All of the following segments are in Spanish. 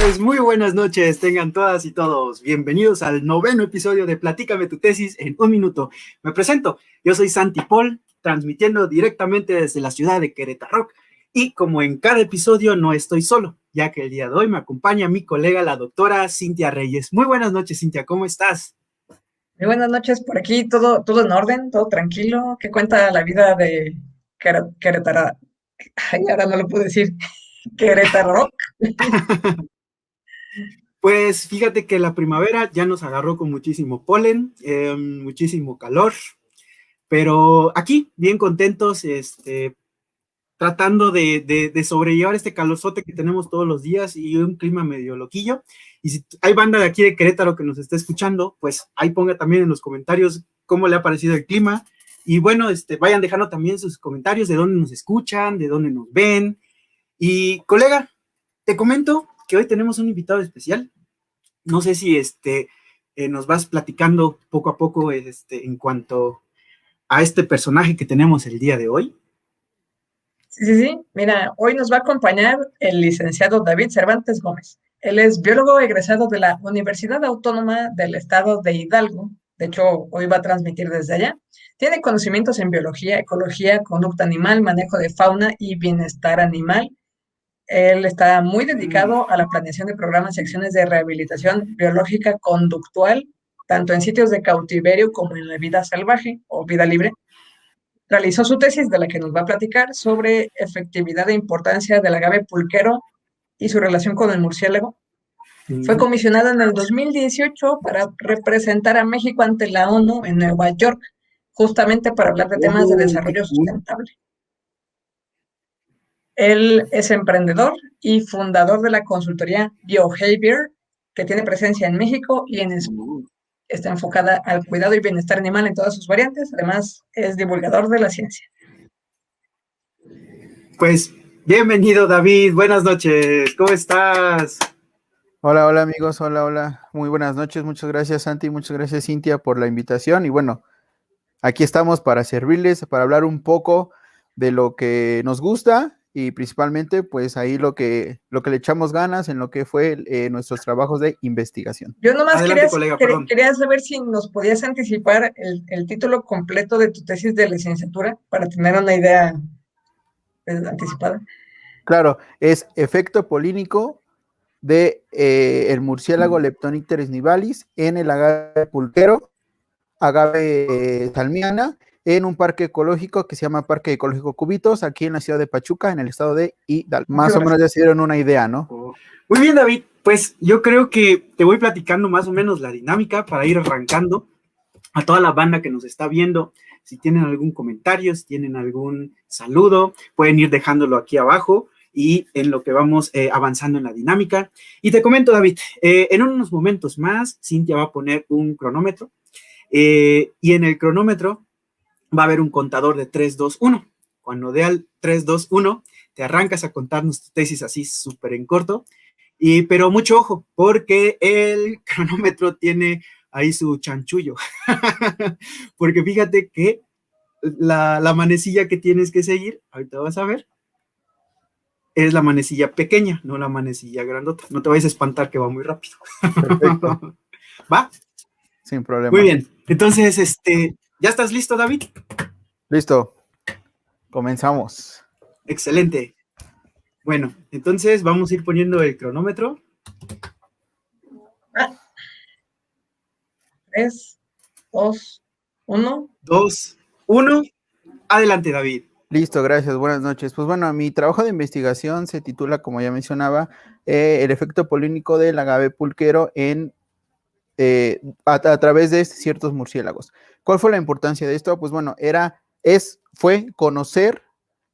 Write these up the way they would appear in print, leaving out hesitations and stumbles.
Pues muy buenas noches, tengan todas y todos. Bienvenidos al 9º episodio de Platícame tu tesis en un minuto. Me presento, yo soy Santi Paul, transmitiendo directamente desde la ciudad de Querétaro. Y como en cada episodio no estoy solo, ya que el día de hoy me acompaña mi colega, la doctora Cintia Reyes. Muy buenas noches, Cintia, ¿cómo estás? Muy buenas noches, por aquí todo en orden, todo tranquilo. ¿Qué cuenta la vida de Querétaro? Ay, ahora no lo puedo decir. Querétaro. Pues fíjate que la primavera ya nos agarró con muchísimo polen, muchísimo calor, pero aquí bien contentos, tratando de sobrellevar este calorzote que tenemos todos los días y un clima medio loquillo. Y si hay banda de aquí de Querétaro que nos está escuchando, pues ahí ponga también en los comentarios cómo le ha parecido el clima. Y bueno, vayan dejando también sus comentarios de dónde nos escuchan, de dónde nos ven. Y colega, te comento que hoy tenemos un invitado especial. No sé si nos vas platicando poco a poco en cuanto a este personaje que tenemos el día de hoy. Sí. Mira, hoy nos va a acompañar el licenciado David Cervantes Gómez. Él es biólogo egresado de la Universidad Autónoma del Estado de Hidalgo. De hecho, hoy va a transmitir desde allá. Tiene conocimientos en biología, ecología, conducta animal, manejo de fauna y bienestar animal. Él está muy dedicado a la planeación de programas y acciones de rehabilitación biológica conductual, tanto en sitios de cautiverio como en la vida salvaje o vida libre. Realizó su tesis, de la que nos va a platicar, sobre efectividad e importancia del agave pulquero y su relación con el murciélago. Fue comisionada en el 2018 para representar a México ante la ONU en Nueva York, justamente para hablar de temas de Oh, qué desarrollo cool. sustentable. Él es emprendedor y fundador de la consultoría BioHavior, que tiene presencia en México y en España. Está enfocada al cuidado y bienestar animal en todas sus variantes. Además, es divulgador de la ciencia. Pues bienvenido, David. Buenas noches. ¿Cómo estás? Hola amigos, hola. Muy buenas noches, muchas gracias Santi, muchas gracias Cintia por la invitación y bueno, aquí estamos para servirles, para hablar un poco de lo que nos gusta y principalmente pues ahí lo que le echamos ganas en lo que fue nuestros trabajos de investigación. Yo nomás Adelante, colega, perdón. quería saber si nos podías anticipar el título completo de tu tesis de licenciatura para tener una idea anticipada. Claro, es efecto polínico de el murciélago Leptonicteris nivalis en el agave pulquero, agave salmiana, en un parque ecológico que se llama Parque Ecológico Cubitos, aquí en la ciudad de Pachuca, en el estado de Hidalgo. Más o menos ya se dieron una idea, ¿no? Muy bien, David. Pues yo creo que te voy platicando más o menos la dinámica para ir arrancando a toda la banda que nos está viendo. Si tienen algún comentario, si tienen algún saludo, pueden ir dejándolo aquí abajo y en lo que vamos avanzando en la dinámica. Y te comento, David, en unos momentos más, Cintia va a poner un cronómetro y en el cronómetro va a haber un contador de 3, 2, 1. Cuando dé al 3, 2, 1, te arrancas a contarnos tu tesis así súper en corto. Pero mucho ojo, porque el cronómetro tiene ahí su chanchullo. Porque fíjate que la manecilla que tienes que seguir, ahorita vas a ver, es la manecilla pequeña, no la manecilla grandota. No te vayas a espantar que va muy rápido. Perfecto. ¿Va? Sin problema. Muy bien. Entonces, ¿ya estás listo, David? Listo. Comenzamos. Excelente. Bueno, entonces vamos a ir poniendo el cronómetro. 3, 2, 1. 2, 1. Adelante, David. Listo, gracias, buenas noches. Pues bueno, mi trabajo de investigación se titula, como ya mencionaba, el efecto polínico del agave pulquero a través de ciertos murciélagos. ¿Cuál fue la importancia de esto? Pues bueno, fue conocer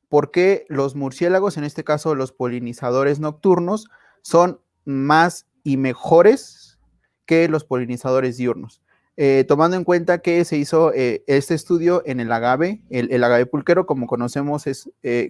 por qué los murciélagos, en este caso los polinizadores nocturnos, son más y mejores que los polinizadores diurnos. Tomando en cuenta que se hizo este estudio en el agave, el agave pulquero, como conocemos,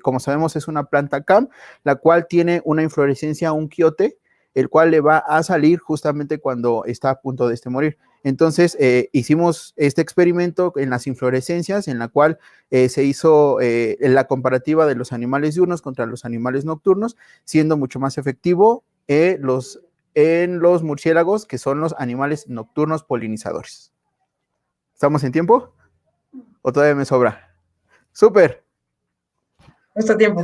como sabemos, es una planta CAM, la cual tiene una inflorescencia, un quiote, el cual le va a salir justamente cuando está a punto de morir. Entonces, hicimos este experimento en las inflorescencias, en la cual se hizo la comparativa de los animales diurnos contra los animales nocturnos, siendo mucho más efectivo en los murciélagos, que son los animales nocturnos polinizadores. ¿Estamos en tiempo? ¿O todavía me sobra? ¡Súper! Nuestro tiempo.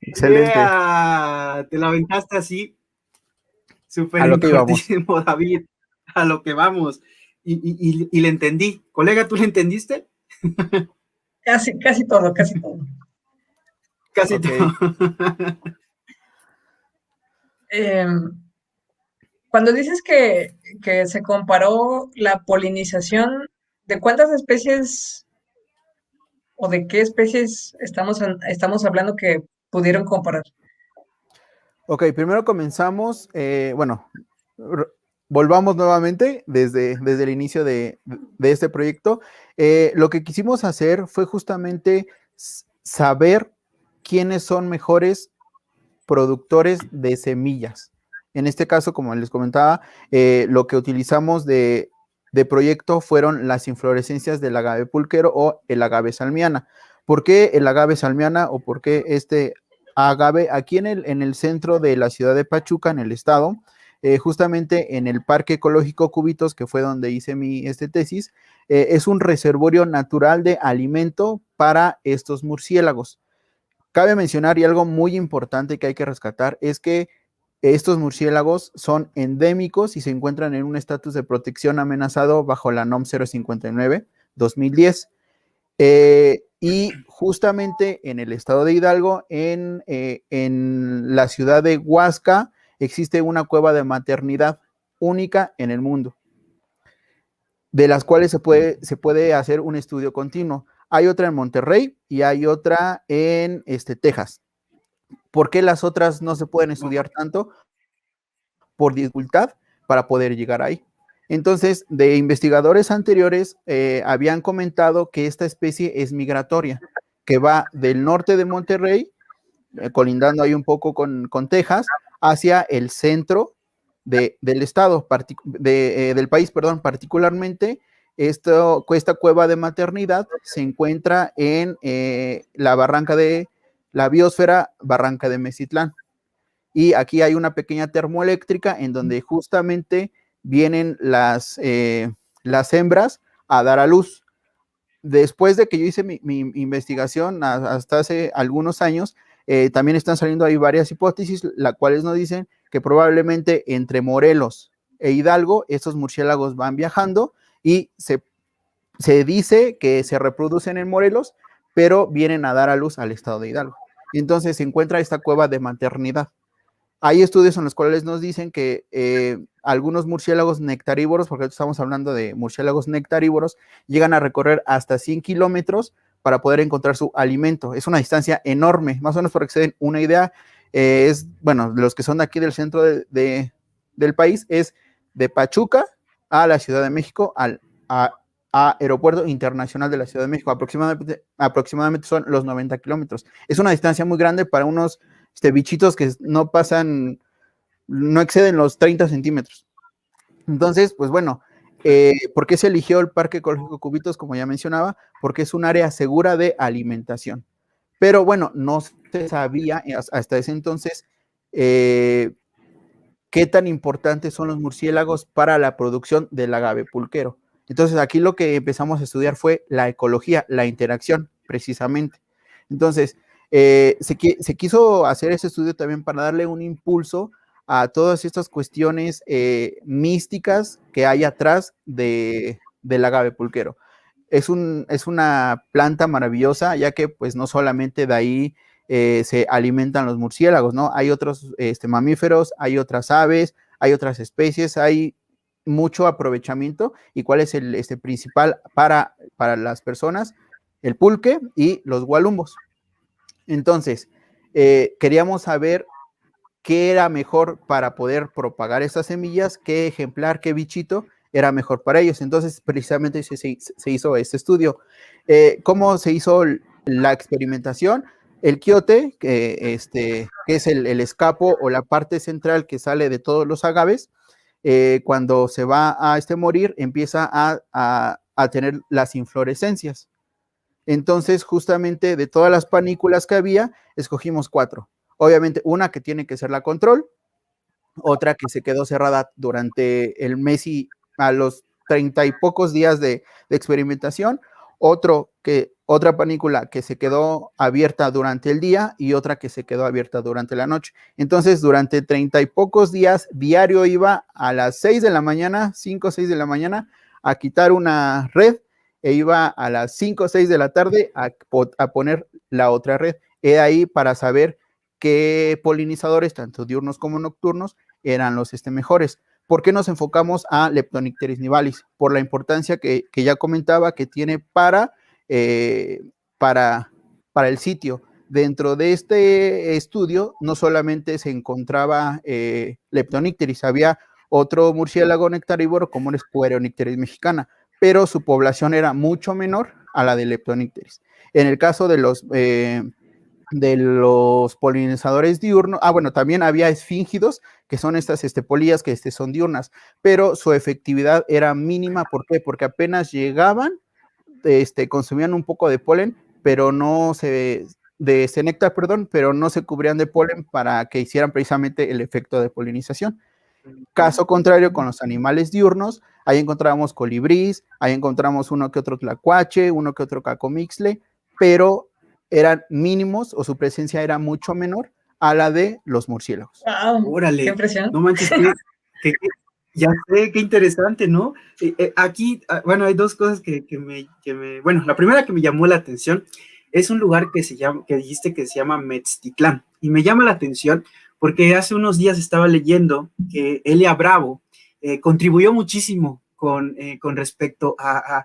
Excelente. Yeah, te la aventaste así, súper A lo en que íbamos. cortísimo, David, a lo que vamos. Y le entendí. Colega, ¿tú le entendiste? Casi todo, casi todo. Casi Ok. todo. Cuando dices que se comparó la polinización, ¿de cuántas especies o de qué especies estamos hablando que pudieron comparar? Ok, primero comenzamos, volvamos nuevamente desde el inicio de este proyecto. Lo que quisimos hacer fue justamente saber quiénes son mejores productores de semillas. En este caso, como les comentaba, lo que utilizamos de proyecto fueron las inflorescencias del agave pulquero o el agave salmiana. ¿Por qué el agave salmiana o por qué este agave? Aquí en el centro de la ciudad de Pachuca, en el estado, justamente en el Parque Ecológico Cubitos, que fue donde hice mi tesis, es un reservorio natural de alimento para estos murciélagos. Cabe mencionar, y algo muy importante que hay que rescatar, es que estos murciélagos son endémicos y se encuentran en un estatus de protección amenazado bajo la NOM 059-2010. Y justamente en el estado de Hidalgo, en la ciudad de Huasca, existe una cueva de maternidad única en el mundo, de las cuales se puede hacer un estudio continuo. Hay otra en Monterrey y hay otra en Texas. ¿Por qué las otras no se pueden estudiar tanto? Por dificultad para poder llegar ahí. Entonces, de investigadores anteriores habían comentado que esta especie es migratoria, que va del norte de Monterrey, colindando ahí un poco con Texas, hacia el centro del estado, del país, perdón, particularmente. Esta cueva de maternidad se encuentra en la barranca de la biosfera, Barranca de Mezitlán. Y aquí hay una pequeña termoeléctrica en donde justamente vienen las hembras a dar a luz. Después de que yo hice mi investigación hasta hace algunos años, también están saliendo ahí varias hipótesis, las cuales nos dicen que probablemente entre Morelos e Hidalgo estos murciélagos van viajando y se dice que se reproducen en Morelos, pero vienen a dar a luz al estado de Hidalgo. Entonces se encuentra esta cueva de maternidad. Hay estudios en los cuales nos dicen que algunos murciélagos nectarívoros, porque estamos hablando de murciélagos nectarívoros, llegan a recorrer hasta 100 kilómetros para poder encontrar su alimento. Es una distancia enorme, más o menos para que se den una idea. De los que son de aquí del centro del país, es de Pachuca a la Ciudad de México, a Aeropuerto Internacional de la Ciudad de México. Aproximadamente son los 90 kilómetros. Es una distancia muy grande para unos bichitos que no exceden los 30 centímetros. Entonces, pues bueno, ¿por qué se eligió el Parque Ecológico Cubitos? Como ya mencionaba, porque es un área segura de alimentación. Pero bueno, no se sabía hasta ese entonces qué tan importantes son los murciélagos para la producción del agave pulquero. Entonces, aquí lo que empezamos a estudiar fue la ecología, la interacción, precisamente. Entonces, se quiso hacer ese estudio también para darle un impulso a todas estas cuestiones místicas que hay atrás del agave pulquero. Es una planta maravillosa, ya que pues no solamente de ahí se alimentan los murciélagos, ¿no? Hay otros mamíferos, hay otras aves, hay otras especies, hay mucho aprovechamiento. ¿Y cuál es el principal para las personas? El pulque y los gualumbos. Entonces, queríamos saber qué era mejor para poder propagar estas semillas, qué ejemplar, qué bichito era mejor para ellos. Entonces, precisamente se hizo este estudio. ¿Cómo se hizo la experimentación? El quiote, que es el escapo o la parte central que sale de todos los agaves, cuando se va a morir, empieza a tener las inflorescencias. Entonces, justamente de todas las panículas que había, escogimos 4. Obviamente, una que tiene que ser la control, otra que se quedó cerrada durante el mes y a los 30 y pocos días de experimentación, otra panícula que se quedó abierta durante el día y otra que se quedó abierta durante la noche. Entonces, durante 30 y pocos días, diario iba a las 6 de la mañana, 5 o 6 de la mañana, a quitar una red e iba a las 5 o 6 de la tarde a poner la otra red. He ahí para saber qué polinizadores, tanto diurnos como nocturnos, eran los mejores. ¿Por qué nos enfocamos a Leptonicteris nivalis? Por la importancia que ya comentaba que tiene para el sitio. Dentro de este estudio no solamente se encontraba Leptonicteris, había otro murciélago nectarívoro como es Pueronecteris mexicana, pero su población era mucho menor a la de Leptonicteris. En el caso de los polinizadores diurnos, bueno, también había esfíngidos, que son estas polillas que son diurnas, pero su efectividad era mínima. ¿Por qué? Porque apenas llegaban, consumían un poco de polen, pero no de néctar, perdón, pero no se cubrían de polen para que hicieran precisamente el efecto de polinización. Caso contrario con los animales diurnos, ahí encontramos colibrís, ahí encontramos uno que otro tlacuache, uno que otro cacomixtle, pero eran mínimos o su presencia era mucho menor a la de los murciélagos. Wow, órale, qué impresión. No manches, ya sé, qué interesante, ¿no? Aquí, bueno, hay dos cosas que bueno, la primera que me llamó la atención es un lugar que dijiste que se llama Metztitlán, y me llama la atención porque hace unos días estaba leyendo que Elia Bravo contribuyó muchísimo con respecto a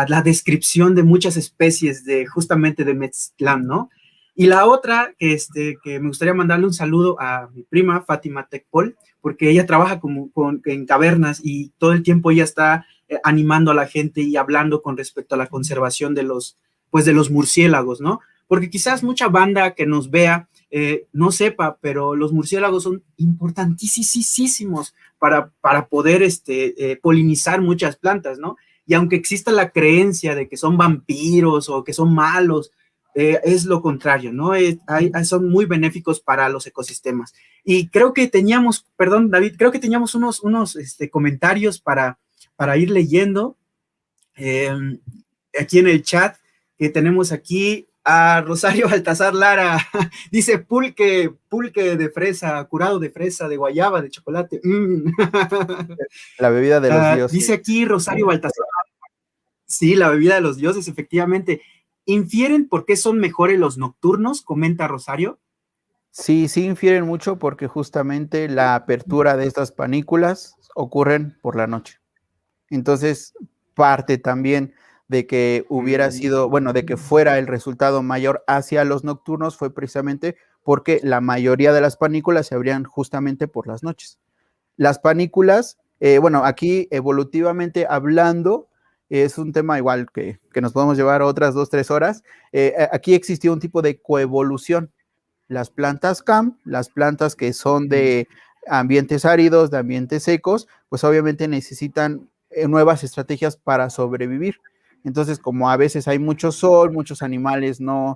la descripción de muchas especies justamente de Metztitlán, ¿no? Y la otra, que me gustaría mandarle un saludo a mi prima Fátima Tecpol, porque ella trabaja en cavernas y todo el tiempo ella está animando a la gente y hablando con respecto a la conservación de los murciélagos, ¿no? Porque quizás mucha banda que nos vea no sepa, pero los murciélagos son importantísimos para poder polinizar muchas plantas, ¿no? Y aunque exista la creencia de que son vampiros o que son malos, es lo contrario, ¿no? Son muy benéficos para los ecosistemas. Y creo que teníamos, perdón, David, creo que teníamos unos comentarios para ir leyendo aquí en el chat, que tenemos aquí a Rosario Baltasar Lara. Dice pulque de fresa, curado de fresa, de guayaba, de chocolate. La bebida de los dioses. Dice aquí Rosario Baltasar. Sí, la bebida de los dioses, efectivamente. ¿Infieren por qué son mejores los nocturnos? Comenta Rosario. Sí, infieren mucho porque justamente la apertura de estas panículas ocurren por la noche. Entonces, parte también de que hubiera sido, bueno, de que fuera el resultado mayor hacia los nocturnos fue precisamente porque la mayoría de las panículas se abrían justamente por las noches. Las panículas, bueno, aquí evolutivamente hablando, es un tema igual que nos podemos llevar otras 2-3 horas. Aquí existió un tipo de coevolución. Las plantas CAM, las plantas que son de ambientes áridos, de ambientes secos, pues obviamente necesitan nuevas estrategias para sobrevivir. Entonces, como a veces hay mucho sol, muchos animales no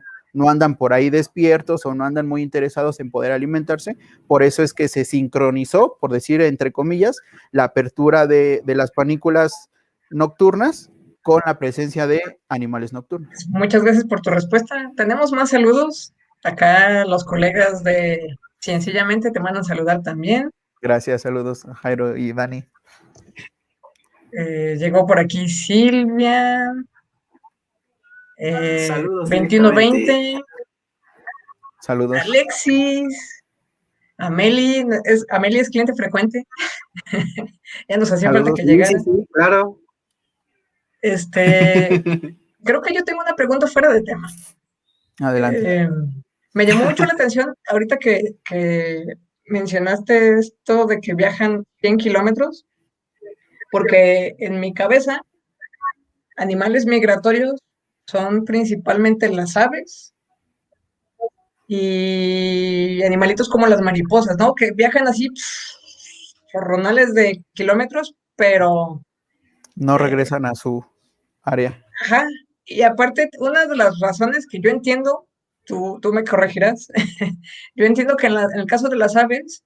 andan por ahí despiertos o no andan muy interesados en poder alimentarse, por eso es que se sincronizó, por decir entre comillas, la apertura de las panículas nocturnas con la presencia de animales nocturnos. Muchas gracias por tu respuesta. Tenemos más saludos. Acá los colegas de Sencillamente te mandan saludar también. Gracias, saludos a Jairo y Dani. Llegó por aquí Silvia. Saludos. 2120. Saludos. Alexis. Amelie es cliente frecuente. Ya nos hacía falta que llegara. Sí, claro. Creo que yo tengo una pregunta fuera de tema. Adelante. Me llamó mucho la atención ahorita que mencionaste esto de que viajan 100 kilómetros, porque en mi cabeza, animales migratorios son principalmente las aves y animalitos como las mariposas, ¿no? Que viajan así chorronales de kilómetros, pero no regresan a su área. Ajá, y aparte, una de las razones que yo entiendo, tú me corregirás, yo entiendo que en el caso de las aves,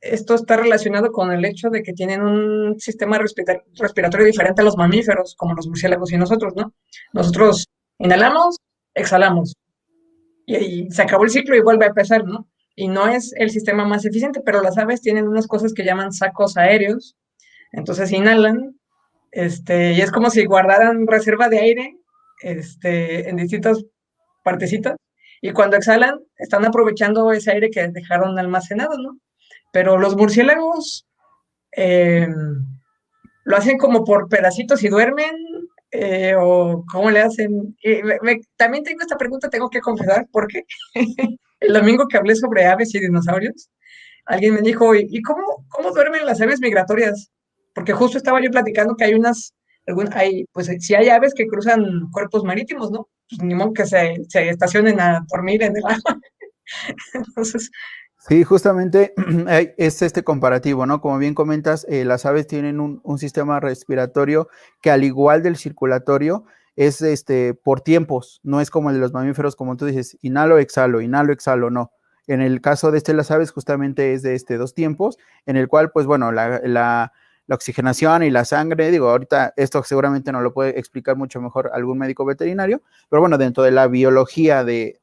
esto está relacionado con el hecho de que tienen un sistema respiratorio diferente a los mamíferos, como los murciélagos y nosotros, ¿no? Nosotros inhalamos, exhalamos, y se acabó el ciclo y vuelve a empezar, ¿no? Y no es el sistema más eficiente, pero las aves tienen unas cosas que llaman sacos aéreos, entonces inhalan, y es como si guardaran reserva de aire, en distintas partecitas, y cuando exhalan, están aprovechando ese aire que dejaron almacenado, ¿no? Pero los murciélagos eh, lo hacen como por pedacitos y duermen, o cómo le hacen. También tengo esta pregunta, tengo que confesar, porque el domingo que hablé sobre aves y dinosaurios, alguien me dijo, ¿y cómo duermen las aves migratorias? Porque justo estaba yo platicando que hay pues si hay aves que cruzan cuerpos marítimos, ¿no? Pues ni modo que se estacionen a dormir en el agua. Entonces, Sí, justamente es este comparativo, ¿no? Como bien comentas, las aves tienen un sistema respiratorio que al igual del circulatorio es por tiempos, no es como el de los mamíferos, como tú dices, inhalo, exhalo, no. En el caso de las aves justamente es de 2 tiempos, en el cual, pues bueno, la oxigenación y la sangre, digo, ahorita esto seguramente nos lo puede explicar mucho mejor algún médico veterinario, pero bueno, dentro de la biología de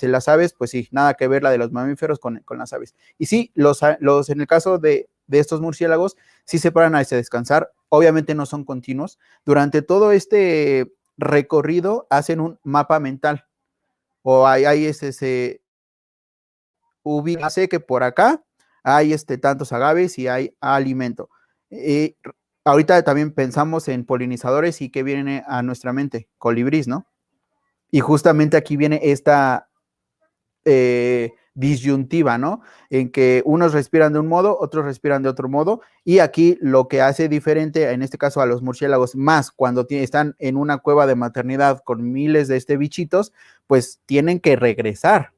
las aves, pues sí, nada que ver la de los mamíferos con las aves. Y sí, en el caso de estos murciélagos, sí se paran a descansar, obviamente no son continuos, durante todo este recorrido hacen un mapa mental, o hay se ubica, sé que por acá hay tantos agaves y hay alimento. Ahorita también pensamos en polinizadores y qué viene a nuestra mente, colibrís, ¿no? Y justamente aquí viene esta disyuntiva, ¿no? En que unos respiran de un modo, otros respiran de otro modo, y aquí lo que hace diferente, en este caso a los murciélagos, más cuando están en una cueva de maternidad con miles de bichitos, pues tienen que regresar.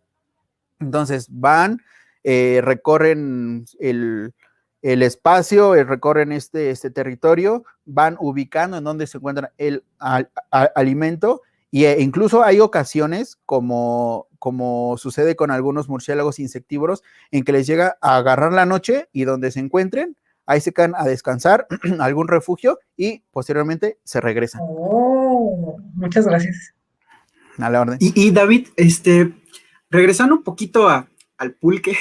Entonces van, recorren el espacio, recorren este territorio, van ubicando en donde se encuentra el alimento, e incluso hay ocasiones, como sucede con algunos murciélagos insectívoros, en que les llega a agarrar la noche y donde se encuentren, ahí se quedan a descansar, algún refugio, y posteriormente se regresan. muchas gracias. A la orden. Y David, regresando un poquito al pulque,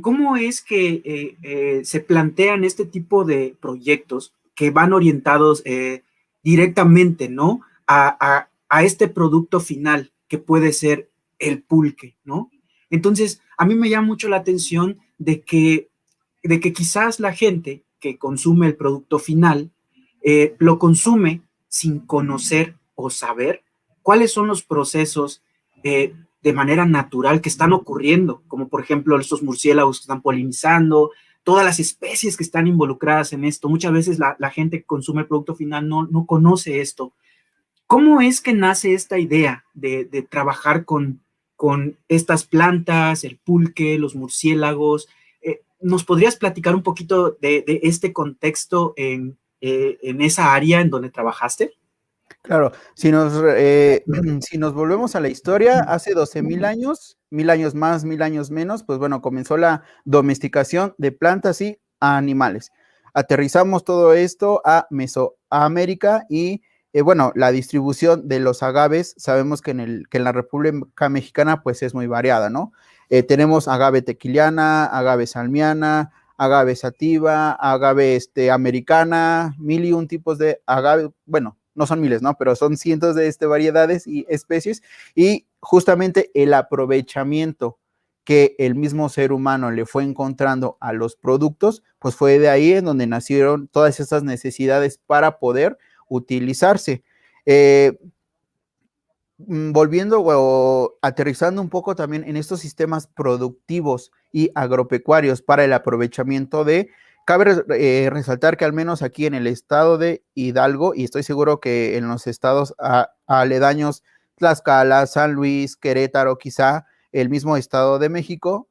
¿cómo es que se plantean este tipo de proyectos que van orientados directamente, ¿no? A este producto final que puede ser el pulque, ¿no? Entonces, a mí me llama mucho la atención de que quizás la gente que consume el producto final lo consume sin conocer o saber cuáles son los procesos de manera natural que están ocurriendo, como por ejemplo estos murciélagos que están polinizando, todas las especies que están involucradas en esto. Muchas veces la gente que consume el producto final no conoce esto. ¿Cómo es que nace esta idea de trabajar con estas plantas, el pulque, los murciélagos? ¿Nos podrías platicar un poquito de este contexto en esa área en donde trabajaste? Claro, si nos volvemos a la historia, hace 12,000 años, 1,000 años más, 1,000 años menos, pues bueno, comenzó la domesticación de plantas y animales. Aterrizamos todo esto a Mesoamérica y, bueno, la distribución de los agaves, sabemos que en la República Mexicana, pues es muy variada, ¿no? Tenemos agave tequiliana, agave salmiana, agave sativa, agave americana, 1,001 tipos de agave, bueno, no son miles, ¿no? Pero son cientos de variedades y especies, y justamente el aprovechamiento que el mismo ser humano le fue encontrando a los productos, pues fue de ahí en donde nacieron todas esas necesidades para poder utilizarse. Volviendo o aterrizando un poco también en estos sistemas productivos y agropecuarios para el aprovechamiento cabe resaltar que al menos aquí en el estado de Hidalgo, y estoy seguro que en los estados aledaños, Tlaxcala, San Luis, Querétaro, quizá el mismo estado de México,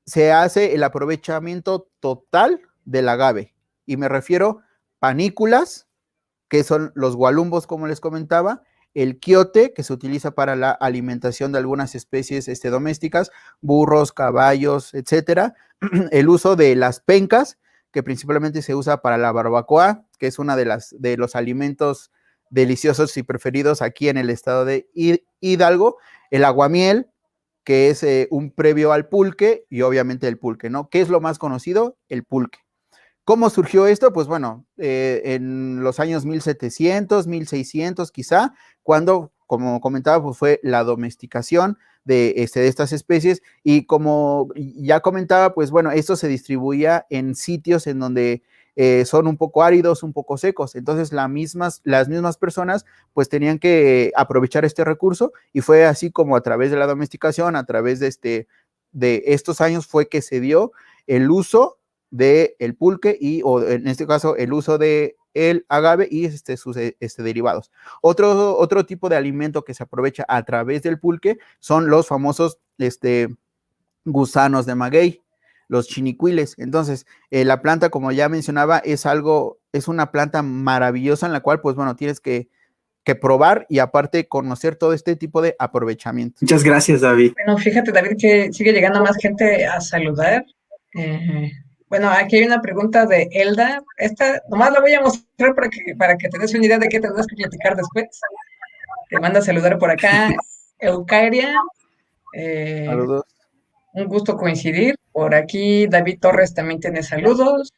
se hace el aprovechamiento total del agave, y me refiero panículas, que son los gualumbos, como les comentaba, el quiote, que se utiliza para la alimentación de algunas especies domésticas, burros, caballos, etcétera. El uso de las pencas, que principalmente se usa para la barbacoa, que es una de los alimentos deliciosos y preferidos aquí en el estado de Hidalgo. El aguamiel, que es un previo al pulque, y obviamente el pulque, ¿no? ¿Qué es lo más conocido? El pulque. ¿Cómo surgió esto? Pues bueno, en los años 1700, 1600 quizá, cuando, como comentaba, pues fue la domesticación de estas especies, y como ya comentaba, pues bueno, esto se distribuía en sitios en donde son un poco áridos, un poco secos. Entonces las mismas personas pues tenían que aprovechar este recurso, y fue así como a través de la domesticación, a través de estos años fue que se dio el uso del pulque, o en este caso el uso de el agave y sus derivados. Otro tipo de alimento que se aprovecha a través del pulque son los famosos gusanos de maguey, los chinicuiles. Entonces, la planta, como ya mencionaba, es una planta maravillosa en la cual, pues bueno, tienes que probar y aparte conocer todo este tipo de aprovechamiento. Muchas gracias, David. Bueno, fíjate, David, que sigue llegando más gente a saludar. Bueno, aquí hay una pregunta de Elda. Esta nomás la voy a mostrar para que te des una idea de qué tendrás que platicar después. Te manda a saludar por acá Eucaria. Saludos. Un gusto coincidir. Por aquí David Torres también tiene saludos.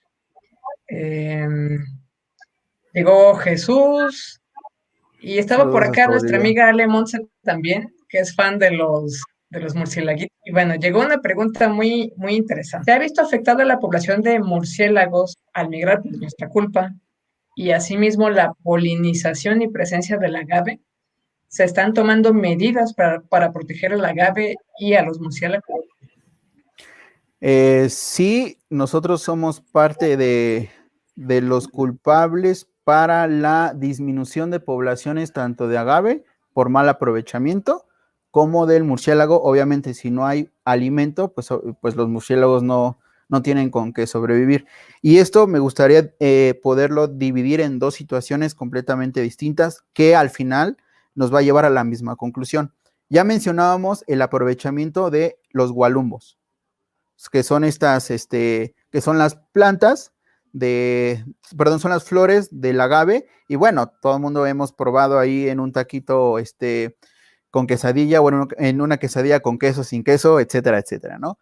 Llegó Jesús. Y estaba Saludos por acá hasta nuestra Bolivia. amiga Ale Montse también, que es fan de los murciélaguitos. Y bueno, llegó una pregunta muy, muy interesante. ¿Se ha visto afectada la población de murciélagos al migrar por nuestra culpa? Y asimismo la polinización y presencia del agave. ¿Se están tomando medidas para proteger al agave y a los murciélagos? Sí, nosotros somos parte de los culpables para la disminución de poblaciones tanto de agave por mal aprovechamiento como del murciélago. Obviamente, si no hay alimento, pues los murciélagos no tienen con qué sobrevivir. Y esto me gustaría poderlo dividir en dos situaciones completamente distintas que al final nos va a llevar a la misma conclusión. Ya mencionábamos el aprovechamiento de los gualumbos, que son que son las plantas son las flores del agave, y bueno, todo el mundo hemos probado ahí en un taquito, con quesadilla, o en una quesadilla con queso, sin queso, etcétera, etcétera, ¿no?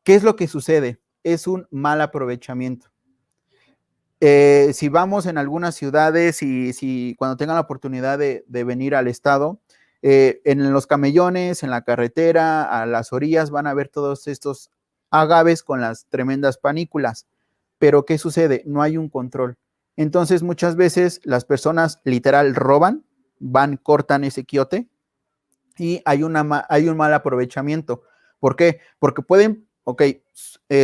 ¿Qué es lo que sucede? Es un mal aprovechamiento. Si vamos en algunas ciudades y si cuando tengan la oportunidad de venir al estado, en los camellones, en la carretera, a las orillas, van a ver todos estos agaves con las tremendas panículas. Pero ¿qué sucede? No hay un control. Entonces muchas veces las personas literal roban, cortan ese quiote, y hay un mal aprovechamiento. ¿Por qué? Porque pueden,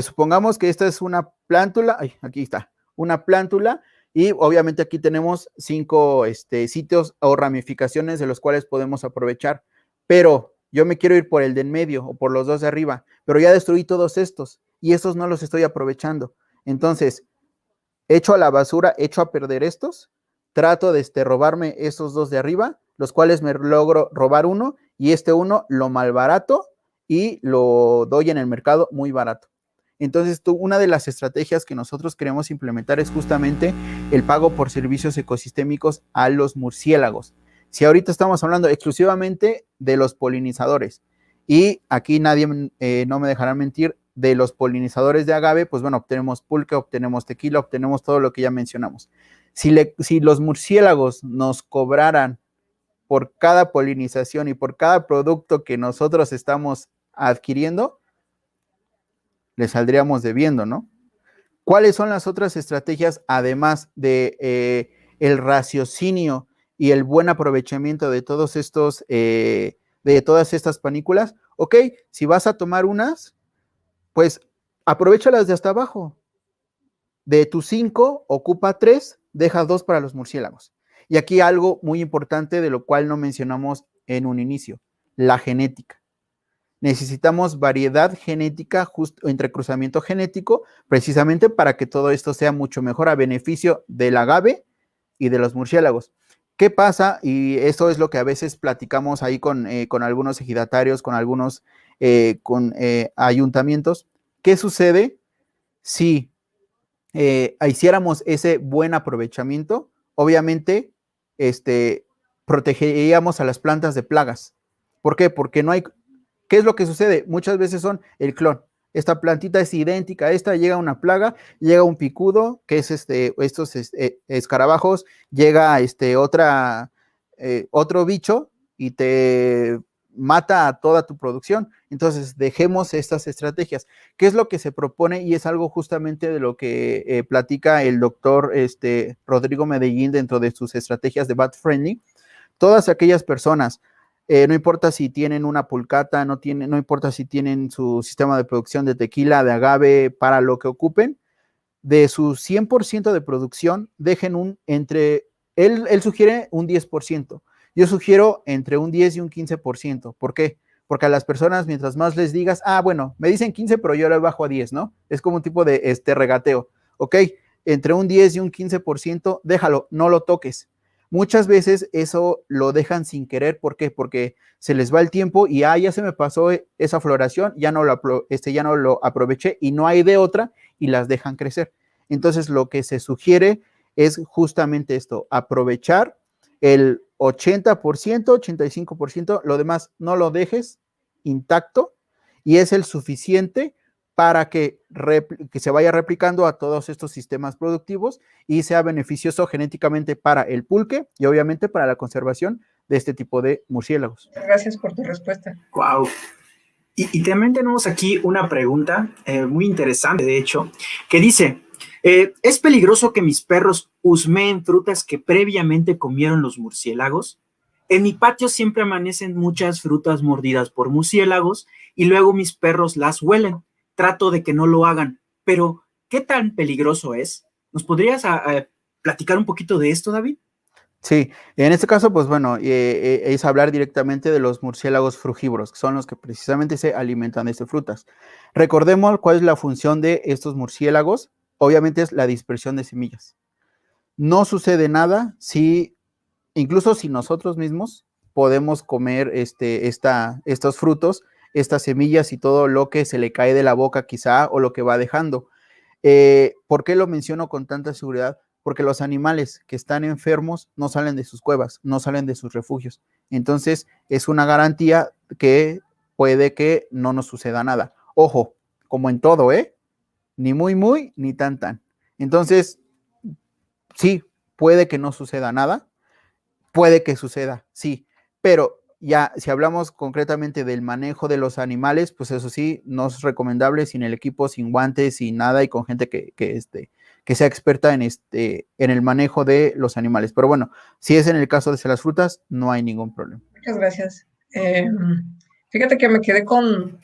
supongamos que esta es una plántula, aquí está, una plántula, y obviamente aquí tenemos 5 sitios o ramificaciones de los cuales podemos aprovechar, pero yo me quiero ir por el de en medio o por los dos de arriba, pero ya destruí todos estos y estos no los estoy aprovechando. Entonces, echo a la basura, echo a perder estos, trato de robarme esos dos de arriba, los cuales me logro robar uno, y uno lo malbarato y lo doy en el mercado muy barato. Entonces, una de las estrategias que nosotros queremos implementar es justamente el pago por servicios ecosistémicos a los murciélagos. Si ahorita estamos hablando exclusivamente de los polinizadores, y aquí nadie no me dejará mentir, de los polinizadores de agave, pues bueno, obtenemos pulque, obtenemos tequila, obtenemos todo lo que ya mencionamos. Si los murciélagos nos cobraran por cada polinización y por cada producto que nosotros estamos adquiriendo, le saldríamos debiendo, ¿no? ¿Cuáles son las otras estrategias, además de el raciocinio y el buen aprovechamiento de todos estos, de todas estas panículas? Ok, si vas a tomar unas, pues aprovéchalas de hasta abajo. De tus 5, ocupa 3, deja 2 para los murciélagos. Y aquí algo muy importante de lo cual no mencionamos en un inicio, la genética. Necesitamos variedad genética, entrecruzamiento genético, precisamente para que todo esto sea mucho mejor a beneficio del agave y de los murciélagos. ¿Qué pasa? Y eso es lo que a veces platicamos ahí con algunos ejidatarios, con algunos ayuntamientos. ¿Qué sucede si hiciéramos ese buen aprovechamiento? Obviamente, protegeríamos a las plantas de plagas. ¿Por qué? Porque no hay... ¿Qué es lo que sucede? Muchas veces son el clon. Esta plantita es idéntica a esta, llega una plaga, llega un picudo, que es estos escarabajos, llega otro bicho y te mata a toda tu producción. Entonces, dejemos estas estrategias. ¿Qué es lo que se propone? Y es algo justamente de lo que platica el doctor Rodrigo Medellín dentro de sus estrategias de Bat Friendly. Todas aquellas personas, no importa si tienen una pulcata, no importa si tienen su sistema de producción de tequila, de agave, para lo que ocupen, de su 100% de producción, dejen él sugiere un 10%. Yo sugiero entre un 10 y un 15%. ¿Por qué? Porque a las personas, mientras más les digas, bueno, me dicen 15, pero yo le bajo a 10, ¿no? Es como un tipo de regateo. Ok, entre un 10 y un 15%, déjalo, no lo toques. Muchas veces eso lo dejan sin querer. ¿Por qué? Porque se les va el tiempo y ya se me pasó esa floración, ya no lo aproveché y no hay de otra, y las dejan crecer. Entonces, lo que se sugiere es justamente esto: aprovechar el 80%, 85%, lo demás no lo dejes intacto, y es el suficiente para que se vaya replicando a todos estos sistemas productivos y sea beneficioso genéticamente para el pulque y obviamente para la conservación de este tipo de murciélagos. Gracias por tu respuesta. Wow. Y también tenemos aquí una pregunta muy interesante, de hecho, que dice, ¿es peligroso que mis perros husmeen frutas que previamente comieron los murciélagos? En mi patio siempre amanecen muchas frutas mordidas por murciélagos y luego mis perros las huelen. Trato de que no lo hagan, pero ¿qué tan peligroso es? ¿Nos podrías platicar un poquito de esto, David? Sí, en este caso, pues bueno, es hablar directamente de los murciélagos frugívoros, que son los que precisamente se alimentan de estas frutas. Recordemos cuál es la función de estos murciélagos. Obviamente es la dispersión de semillas. No sucede nada incluso si nosotros mismos podemos comer estos frutos, estas semillas y todo lo que se le cae de la boca quizá, o lo que va dejando. ¿Por qué lo menciono con tanta seguridad? Porque los animales que están enfermos no salen de sus cuevas, no salen de sus refugios. Entonces, es una garantía que puede que no nos suceda nada. Ojo, como en todo, ni muy, muy, ni tan, tan. Entonces, sí, puede que no suceda nada, puede que suceda, sí, pero ya si hablamos concretamente del manejo de los animales, pues eso sí, no es recomendable sin el equipo, sin guantes, sin nada, y con gente que sea experta en el manejo de los animales. Pero bueno, si es en el caso de las frutas, no hay ningún problema. Muchas gracias. Fíjate que me quedé con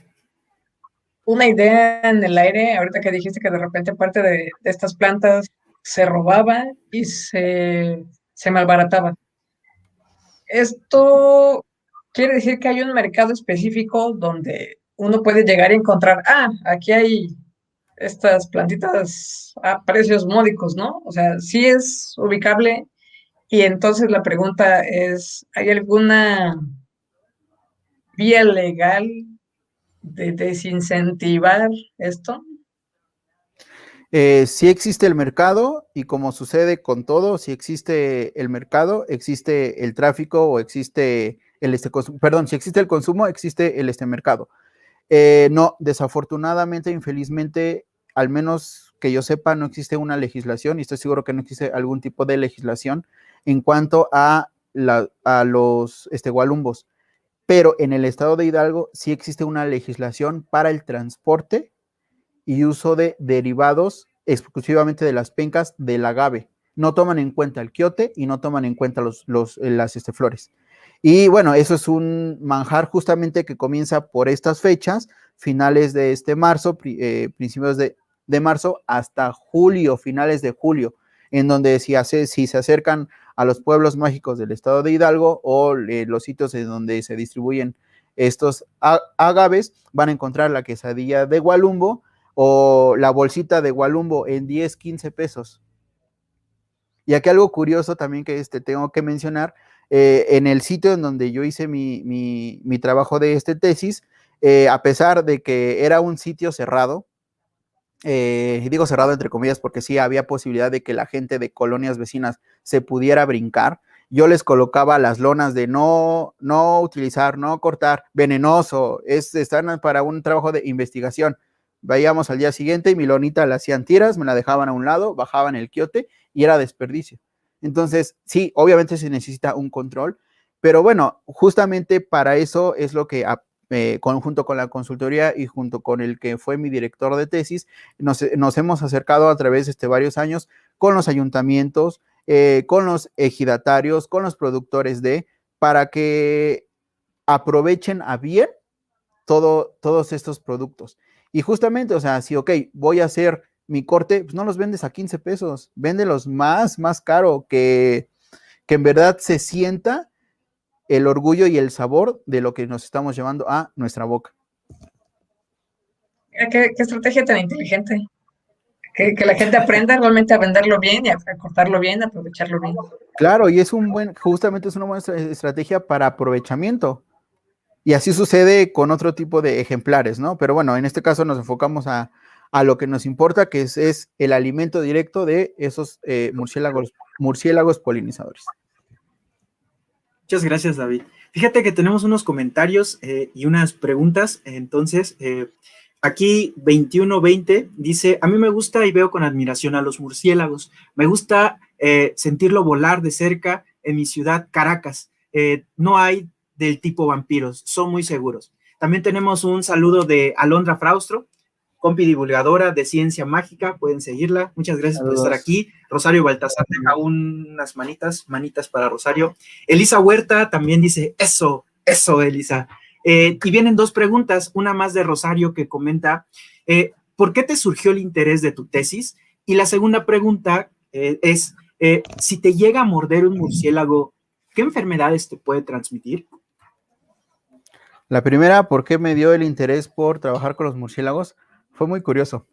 una idea en el aire, ahorita que dijiste que de repente parte de estas plantas se robaba y se malbarataba. Esto quiere decir que hay un mercado específico donde uno puede llegar y encontrar, aquí hay estas plantitas a precios módicos, ¿no? O sea, sí es ubicable, y entonces la pregunta es, ¿hay alguna vía legal de desincentivar esto? Sí existe el mercado, y como sucede con todo, si existe el mercado, existe el tráfico, o existe si existe el consumo, existe el mercado. No, desafortunadamente, infelizmente, al menos que yo sepa, no existe una legislación, y estoy seguro que no existe algún tipo de legislación en cuanto a los gualumbos. Pero en el estado de Hidalgo sí existe una legislación para el transporte y uso de derivados exclusivamente de las pencas del agave. No toman en cuenta el quiote y no toman en cuenta las flores. Y bueno, eso es un manjar justamente que comienza por estas fechas, finales de marzo, principios de marzo, hasta julio, finales de julio, en donde si se acercan a los pueblos mágicos del estado de Hidalgo, o los sitios en donde se distribuyen estos agaves, van a encontrar la quesadilla de gualumbo o la bolsita de gualumbo en 10, 15 pesos. Y aquí algo curioso también que tengo que mencionar, en el sitio en donde yo hice mi trabajo de tesis, a pesar de que era un sitio cerrado, digo cerrado entre comillas porque sí había posibilidad de que la gente de colonias vecinas se pudiera brincar, yo les colocaba las lonas de no utilizar, no cortar, venenoso, están para un trabajo de investigación. Veíamos al día siguiente y mi lonita la hacían tiras, me la dejaban a un lado, bajaban el quiote y era desperdicio. Entonces, sí, obviamente se necesita un control, pero bueno, justamente para eso es lo que junto con la consultoría y junto con el que fue mi director de tesis, nos hemos acercado a través de varios años con los ayuntamientos, con los ejidatarios, con los productores para que aprovechen a bien todos estos productos. Y justamente, o sea, si, ok, voy a hacer mi corte, pues no los vendes a 15 pesos, véndelos más caro, que en verdad se sienta el orgullo y el sabor de lo que nos estamos llevando a nuestra boca. ¿Qué estrategia tan inteligente? Que la gente aprenda realmente a venderlo bien y a cortarlo bien, a aprovecharlo bien. Claro, y justamente es una buena estrategia para aprovechamiento. Y así sucede con otro tipo de ejemplares, ¿no? Pero bueno, en este caso nos enfocamos a lo que nos importa, que es el alimento directo de esos murciélagos polinizadores. Muchas gracias, David. Fíjate que tenemos unos comentarios y unas preguntas. Entonces, aquí 2120 dice, a mí me gusta y veo con admiración a los murciélagos. Me gusta sentirlo volar de cerca en mi ciudad, Caracas. No hay del tipo vampiros, son muy seguros. También tenemos un saludo de Alondra Fraustro, compi divulgadora de Ciencia Mágica, pueden seguirla. Muchas gracias por estar aquí. Rosario Baltasar deja unas manitas para Rosario. Elisa Huerta también dice, eso, Elisa. Y vienen dos preguntas, una más de Rosario que comenta, ¿por qué te surgió el interés de tu tesis? Y la segunda pregunta es, si te llega a morder un murciélago, ¿qué enfermedades te puede transmitir? La primera, ¿por qué me dio el interés por trabajar con los murciélagos? Fue muy curioso.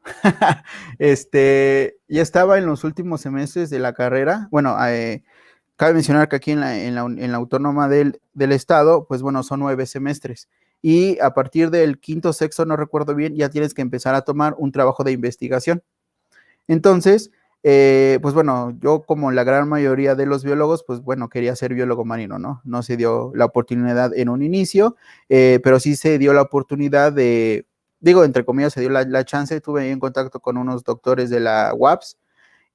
Ya estaba en los últimos semestres de la carrera. Bueno, cabe mencionar que aquí en la autónoma del estado, pues bueno, son 9 semestres. Y a partir del quinto, sexto, no recuerdo bien, ya tienes que empezar a tomar un trabajo de investigación. Entonces, pues bueno, yo como la gran mayoría de los biólogos, pues bueno, quería ser biólogo marino, ¿no? No se dio la oportunidad en un inicio, pero sí se dio la oportunidad digo, entre comillas, se dio la chance, estuve en contacto con unos doctores de la UAPS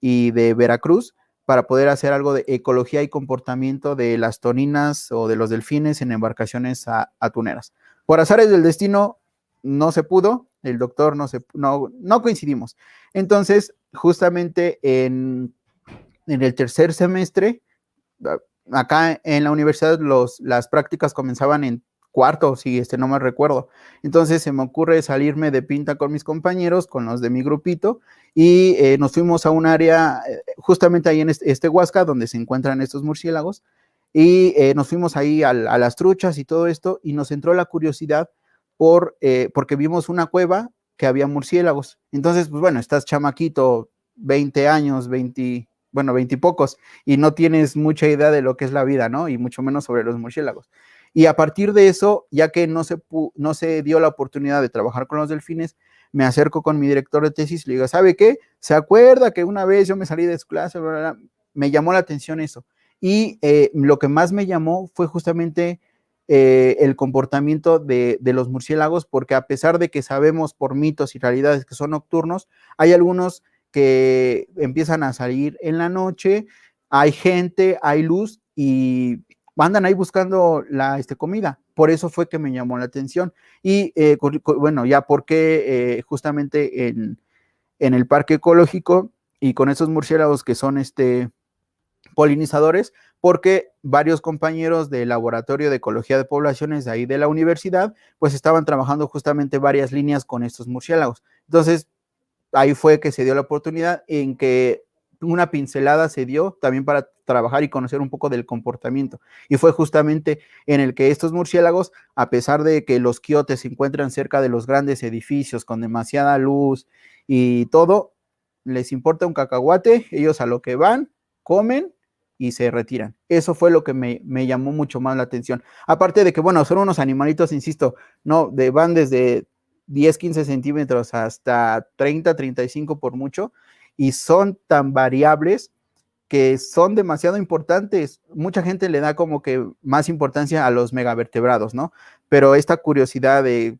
y de Veracruz para poder hacer algo de ecología y comportamiento de las toninas o de los delfines en embarcaciones atuneras. Por azares del destino, no se pudo, el doctor no coincidimos. Entonces, justamente en el tercer semestre, acá en la universidad las prácticas comenzaban en cuarto, si no me recuerdo. Entonces se me ocurre salirme de pinta con mis compañeros, con los de mi grupito, y nos fuimos a un área, justamente ahí en Huasca, donde se encuentran estos murciélagos, y nos fuimos ahí a las truchas y todo esto, y nos entró la curiosidad porque vimos una cueva que había murciélagos. Entonces, pues bueno, estás chamaquito, 20 años, 20 y pocos, y no tienes mucha idea de lo que es la vida, ¿no? Y mucho menos sobre los murciélagos. Y a partir de eso, ya que no se dio la oportunidad de trabajar con los delfines, me acerco con mi director de tesis y le digo, ¿sabe qué? ¿Se acuerda que una vez yo me salí de su clase? Bla, bla, bla? Me llamó la atención eso. Y lo que más me llamó fue justamente el comportamiento de los murciélagos, porque a pesar de que sabemos por mitos y realidades que son nocturnos, hay algunos que empiezan a salir en la noche, hay gente, hay luz y andan ahí buscando la comida. Por eso fue que me llamó la atención. Y bueno, ya porque justamente en el parque ecológico y con esos murciélagos que son polinizadores, porque varios compañeros del laboratorio de ecología de poblaciones de ahí de la universidad, pues estaban trabajando justamente varias líneas con estos murciélagos. Entonces, ahí fue que se dio la oportunidad en que una pincelada se dio también para trabajar y conocer un poco del comportamiento. Y fue justamente en el que estos murciélagos, a pesar de que los quiotes se encuentran cerca de los grandes edificios con demasiada luz y todo, les importa un cacahuate, ellos a lo que van comen y se retiran. Eso fue lo que me llamó mucho más la atención. Aparte de que, bueno, son unos animalitos, insisto, no, van desde 10, 15 centímetros hasta 30, 35 por mucho, y son tan variables que son demasiado importantes. Mucha gente le da como que más importancia a los megavertebrados, ¿no? Pero esta curiosidad de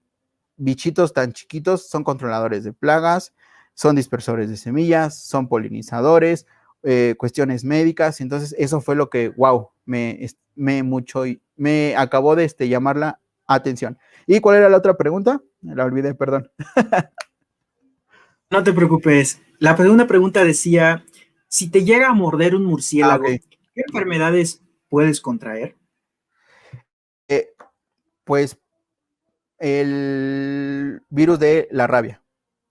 bichitos tan chiquitos son controladores de plagas, son dispersores de semillas, son polinizadores, cuestiones médicas. Entonces eso fue lo que, wow, me acabó de llamar la atención. ¿Y cuál era la otra pregunta? La olvidé, perdón. No te preocupes. La segunda pregunta decía, si te llega a morder un murciélago, Ok. ¿qué enfermedades puedes contraer? Pues el virus de la rabia.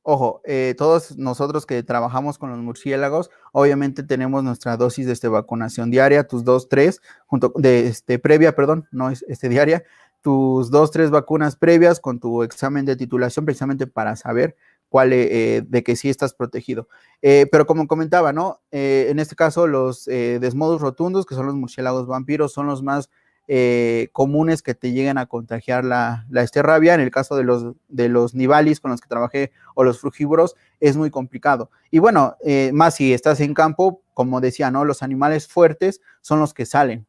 Ojo, todos nosotros que trabajamos con los murciélagos, obviamente tenemos nuestra dosis de vacunación diaria, tus 2, 3, junto de previa, perdón, no es diaria, tus 2, 3 vacunas previas con tu examen de titulación, precisamente para saber cuál de que sí estás protegido. Pero como comentaba, ¿no? En este caso, los Desmodus rotundus, que son los murciélagos vampiros, son los más comunes que te lleguen a contagiar la rabia. En el caso de los nivalis con los que trabajé o los frugívoros, es muy complicado. Y bueno, más si estás en campo, como decía, ¿no? Los animales fuertes son los que salen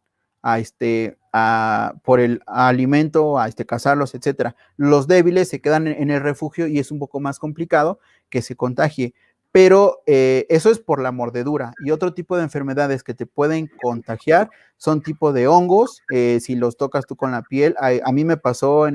por el alimento, a cazarlos, etcétera. Los débiles se quedan en el refugio y es un poco más complicado que se contagie. Pero eso es por la mordedura. Y otro tipo de enfermedades que te pueden contagiar son tipo de hongos, si los tocas tú con la piel. A mí me pasó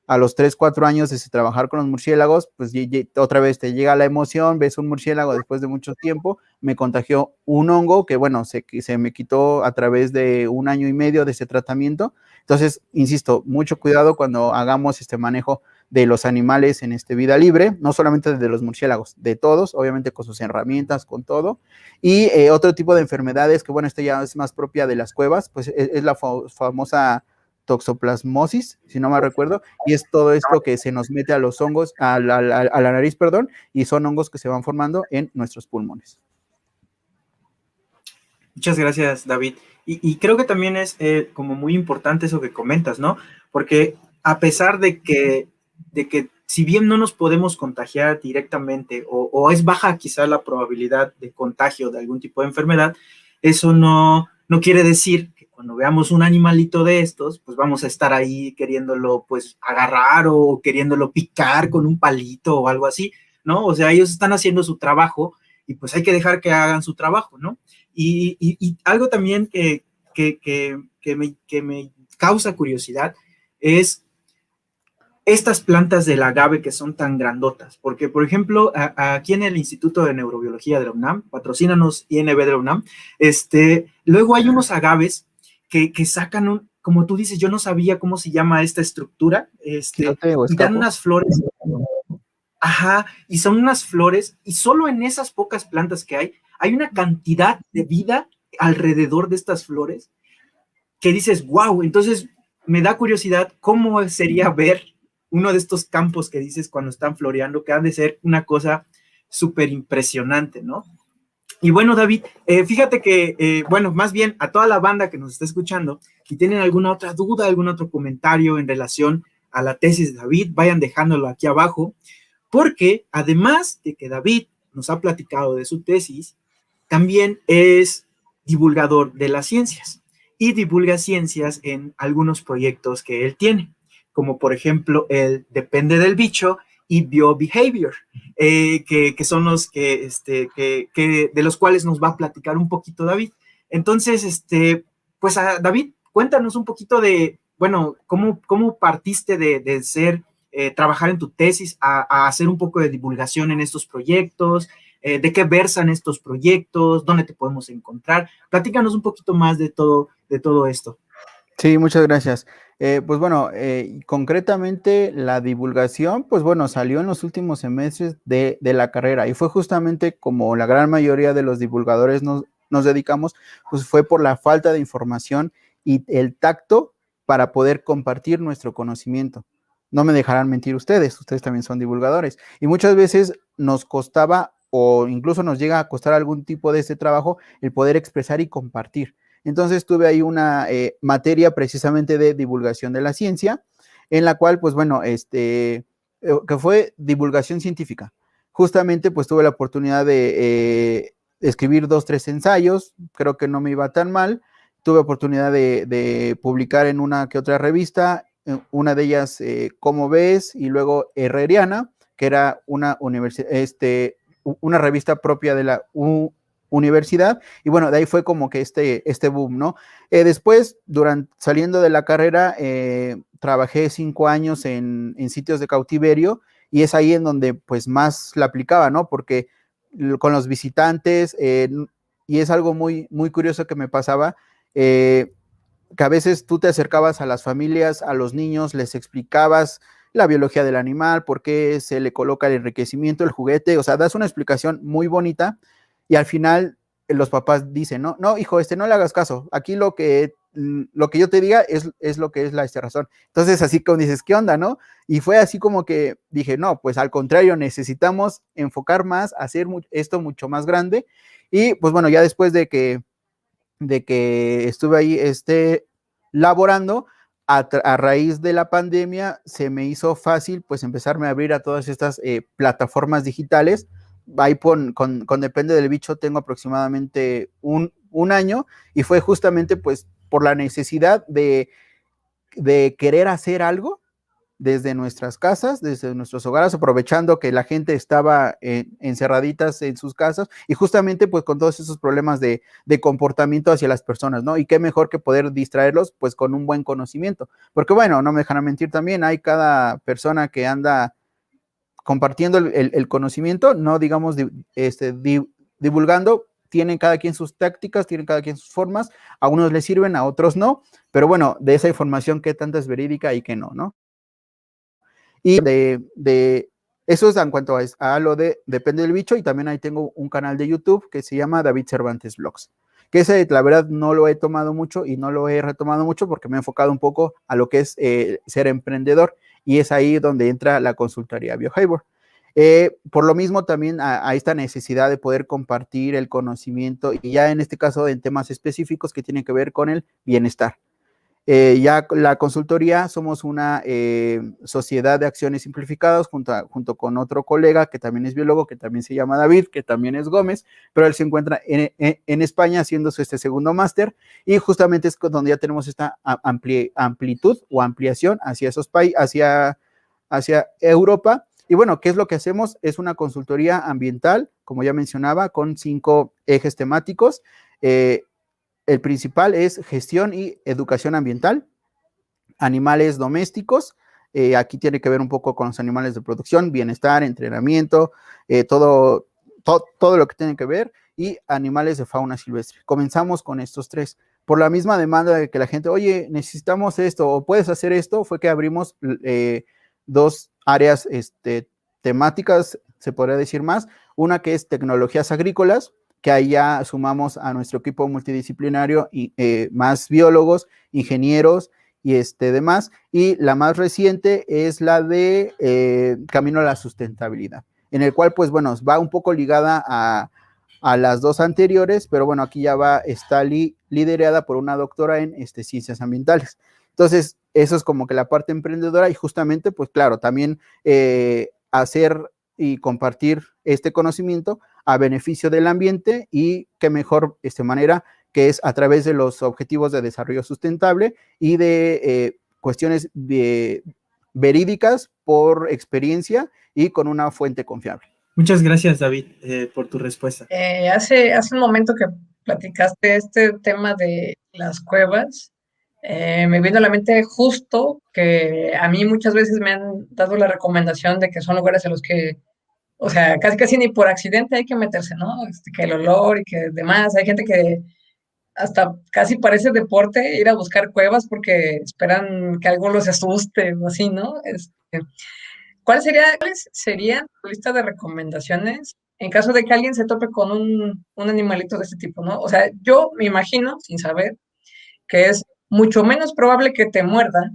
a los 3, 4 años de trabajar con los murciélagos, pues otra vez te llega la emoción, ves un murciélago después de mucho tiempo, me contagió un hongo que, bueno, se me quitó a través de 1 año y medio de ese tratamiento. Entonces, insisto, mucho cuidado cuando hagamos este manejo de los animales en vida libre, no solamente de los murciélagos, de todos, obviamente con sus herramientas, con todo. Y otro tipo de enfermedades que, bueno, ya es más propia de las cuevas, pues es la famosa toxoplasmosis, si no me recuerdo, y es todo esto que se nos mete a los hongos, a la nariz, perdón, y son hongos que se van formando en nuestros pulmones. Muchas gracias, David. Y creo que también es como muy importante eso que comentas, ¿no? Porque a pesar de que si bien no nos podemos contagiar directamente o es baja quizá la probabilidad de contagio de algún tipo de enfermedad, eso no quiere decir que cuando veamos un animalito de estos, pues vamos a estar ahí queriéndolo pues agarrar o queriéndolo picar con un palito o algo así, ¿no? O sea, ellos están haciendo su trabajo y pues hay que dejar que hagan su trabajo, ¿no? Y algo también que me causa curiosidad es estas plantas del agave que son tan grandotas, porque por ejemplo, aquí en el Instituto de Neurobiología de la UNAM, patrocínanos INB de la UNAM, luego hay unos agaves que sacan como tú dices, yo no sabía cómo se llama esta estructura, y dan unas flores, ajá, y son unas flores, y solo en esas pocas plantas que hay una cantidad de vida alrededor de estas flores que dices, wow, entonces me da curiosidad cómo sería ver uno de estos campos que dices cuando están floreando, que ha de ser una cosa súper impresionante, ¿no? Y bueno, David, fíjate que, bueno, más bien a toda la banda que nos está escuchando, si tienen alguna otra duda, algún otro comentario en relación a la tesis de David, vayan dejándolo aquí abajo, porque además de que David nos ha platicado de su tesis, también es divulgador de las ciencias y divulga ciencias en algunos proyectos que él tiene, como por ejemplo el Depende del Bicho y BioBehavior, que son los que de los cuales nos va a platicar un poquito David. Entonces, pues David, cuéntanos un poquito de, bueno, cómo partiste de ser trabajar en tu tesis a hacer un poco de divulgación en estos proyectos, de qué versan estos proyectos, dónde te podemos encontrar. Platícanos un poquito más de todo esto. Sí, muchas gracias. Pues bueno, concretamente la divulgación, pues bueno, salió en los últimos semestres de la carrera y fue justamente como la gran mayoría de los divulgadores nos dedicamos, pues fue por la falta de información y el tacto para poder compartir nuestro conocimiento. No me dejarán mentir ustedes también son divulgadores y muchas veces nos costaba o incluso nos llega a costar algún tipo de este trabajo el poder expresar y compartir. Entonces tuve ahí una materia precisamente de divulgación de la ciencia, en la cual, pues bueno, que fue divulgación científica. Justamente, pues tuve la oportunidad de escribir 2, 3 ensayos, creo que no me iba tan mal. Tuve oportunidad de publicar en una que otra revista, una de ellas, Cómo Ves, y luego Herreriana, que era una revista propia de la universidad, y bueno, de ahí fue como que este boom, ¿no? Después, saliendo de la carrera, trabajé 5 años en sitios de cautiverio, y es ahí en donde pues más la aplicaba, ¿no? Porque con los visitantes, y es algo muy, muy curioso que me pasaba, que a veces tú te acercabas a las familias, a los niños, les explicabas la biología del animal, por qué se le coloca el enriquecimiento, el juguete, o sea, das una explicación muy bonita y al final los papás dicen, no, no, hijo, no le hagas caso, aquí lo que yo te diga es lo que es la razón. Entonces, así como dices, ¿qué onda, no? Y fue así como que dije, no, pues al contrario, necesitamos enfocar más, hacer esto mucho más grande. Y pues bueno, ya después de que estuve ahí laborando, a raíz de la pandemia se me hizo fácil pues empezarme a abrir a todas estas plataformas digitales. Ahí con Depende del Bicho tengo aproximadamente un año, y fue justamente pues por la necesidad de querer hacer algo desde nuestras casas, desde nuestros hogares, aprovechando que la gente estaba encerraditas en sus casas, y justamente pues con todos esos problemas de comportamiento hacia las personas, ¿no? Y qué mejor que poder distraerlos pues con un buen conocimiento, porque bueno, no me dejan mentir también, hay cada persona que anda compartiendo el conocimiento, no digamos divulgando, tienen cada quien sus tácticas, tienen cada quien sus formas, a unos les sirven, a otros no, pero bueno, de esa información qué tanta es verídica y qué no, ¿no? Y eso es en cuanto a lo de Depende del Bicho, y también ahí tengo un canal de YouTube que se llama David Cervantes Vlogs, que ese la verdad no lo he tomado mucho y no lo he retomado mucho porque me he enfocado un poco a lo que es ser emprendedor, y es ahí donde entra la consultoría BioHybor. Por lo mismo también a esta necesidad de poder compartir el conocimiento, y ya en este caso en temas específicos que tienen que ver con el bienestar. Ya la consultoría somos una sociedad de acciones simplificadas junto con otro colega que también es biólogo, que también se llama David, que también es Gómez, pero él se encuentra en España haciendo su segundo máster, y justamente es donde ya tenemos esta amplitud o ampliación hacia esos países, hacia Europa. Y bueno, ¿qué es lo que hacemos? Es una consultoría ambiental, como ya mencionaba, con 5 ejes temáticos. El principal es gestión y educación ambiental, animales domésticos, aquí tiene que ver un poco con los animales de producción, bienestar, entrenamiento, todo lo que tiene que ver, y animales de fauna silvestre. Comenzamos con estos 3. Por la misma demanda de que la gente, oye, necesitamos esto, o puedes hacer esto, fue que abrimos 2 áreas temáticas, se podría decir más. Una que es tecnologías agrícolas, que ahí ya sumamos a nuestro equipo multidisciplinario y más biólogos, ingenieros y demás. Y la más reciente es la de Camino a la Sustentabilidad, en el cual, pues bueno, va un poco ligada a las 2 anteriores, pero bueno, aquí ya está liderada por una doctora en ciencias ambientales. Entonces, eso es como que la parte emprendedora, y justamente, pues claro, también hacer y compartir este conocimiento a beneficio del ambiente, y qué mejor manera que es a través de los objetivos de desarrollo sustentable y de cuestiones verídicas por experiencia y con una fuente confiable. Muchas gracias, David, por tu respuesta. Hace un momento que platicaste este tema de las cuevas, me vino a la mente justo que a mí muchas veces me han dado la recomendación de que son lugares en los que, o sea, casi ni por accidente hay que meterse, ¿no? Que el olor y que demás. Hay gente que hasta casi parece deporte ir a buscar cuevas porque esperan que algo los asuste o así, ¿no? ¿Cuáles serían tu lista de recomendaciones en caso de que alguien se tope con un animalito de este tipo, ¿no? O sea, yo me imagino, sin saber, que es mucho menos probable que te muerda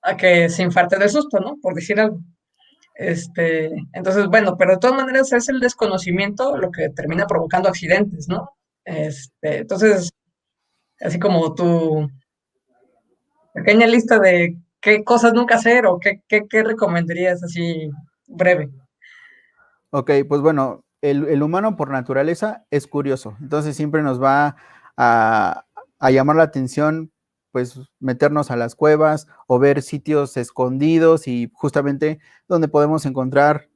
a que se infarte de susto, ¿no? Por decir algo. Entonces, bueno, pero de todas maneras es el desconocimiento lo que termina provocando accidentes, ¿no? Entonces, así como tu pequeña lista de qué cosas nunca hacer o qué recomendarías así breve. Ok, pues bueno, el humano por naturaleza es curioso, entonces siempre nos va a, a llamar la atención, pues meternos a las cuevas o ver sitios escondidos y justamente donde podemos encontrar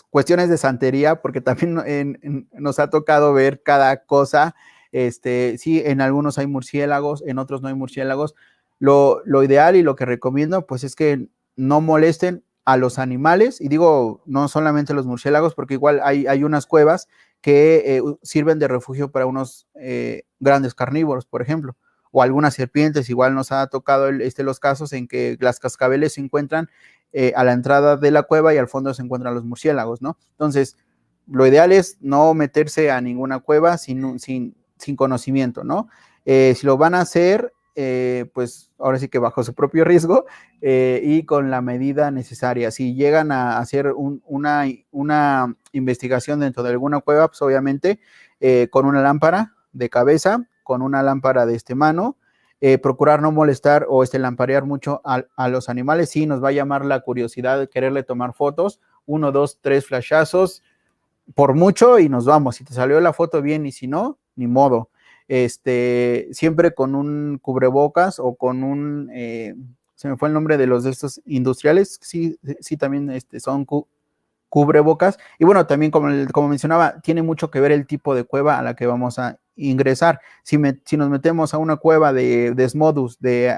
cuestiones de santería, porque también nos ha tocado ver cada cosa. Sí, en algunos hay murciélagos, en otros no hay murciélagos. Lo ideal y lo que recomiendo, pues es que no molesten a los animales, y digo, no solamente los murciélagos, porque igual hay unas cuevas que sirven de refugio para unos grandes carnívoros, por ejemplo, o algunas serpientes. Igual nos ha tocado los casos en que las cascabeles se encuentran a la entrada de la cueva y al fondo se encuentran los murciélagos, ¿no? Entonces, lo ideal es no meterse a ninguna cueva sin conocimiento, ¿no? Si lo van a hacer, pues ahora sí que bajo su propio riesgo y con la medida necesaria. Si llegan a hacer una investigación dentro de alguna cueva, pues obviamente con una lámpara de cabeza, con una lámpara de mano, procurar no molestar o lamparear mucho a los animales. Sí, nos va a llamar la curiosidad de quererle tomar fotos, 1, 2, 3 flashazos, por mucho, y nos vamos. Si te salió la foto bien y si no, ni modo. Siempre con un cubrebocas o con se me fue el nombre de los de estos industriales, sí, sí también son cubrebocas. Y bueno, también como mencionaba, tiene mucho que ver el tipo de cueva a la que vamos a ingresar. Si nos metemos a una cueva de Desmodus, de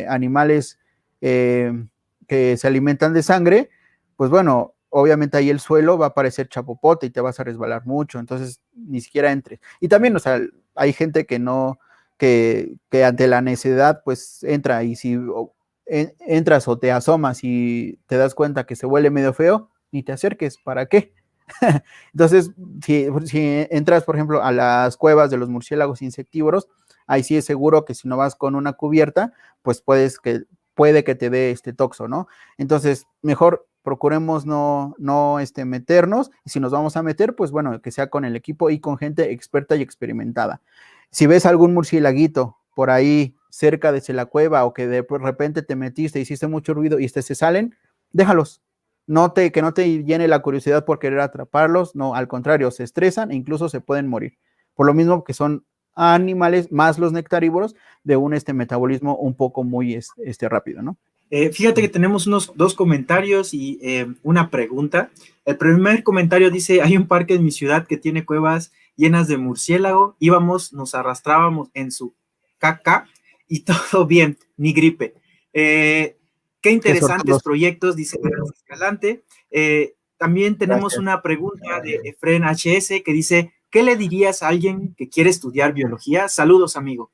animales que se alimentan de sangre, pues bueno, obviamente ahí el suelo va a parecer chapopote y te vas a resbalar mucho, entonces ni siquiera entres. Y también, o sea, hay gente que no, que ante la necedad, pues entra, y si entras o te asomas y te das cuenta que se huele medio feo, ni te acerques, ¿para qué? Entonces, si entras, por ejemplo, a las cuevas de los murciélagos insectívoros, ahí sí es seguro que si no vas con una cubierta, pues puede que te dé toxo, ¿no? Entonces, mejor procuremos no meternos, y si nos vamos a meter, pues bueno, que sea con el equipo y con gente experta y experimentada. Si ves algún murciélaguito por ahí cerca de la cueva, o que de repente te metiste, hiciste mucho ruido y se salen, déjalos. Que no te llene la curiosidad por querer atraparlos, no, al contrario, se estresan e incluso se pueden morir. Por lo mismo que son animales, más los nectarívoros, de un metabolismo un poco muy rápido, ¿no? Fíjate que tenemos unos 2 comentarios y una pregunta. El primer comentario dice: hay un parque en mi ciudad que tiene cuevas llenas de murciélago, íbamos, nos arrastrábamos en su caca y todo bien, ni gripe. Qué interesantes proyectos, dice Escalante. También tenemos una pregunta de Efren HS que dice: ¿qué le dirías a alguien que quiere estudiar biología? Saludos, amigo.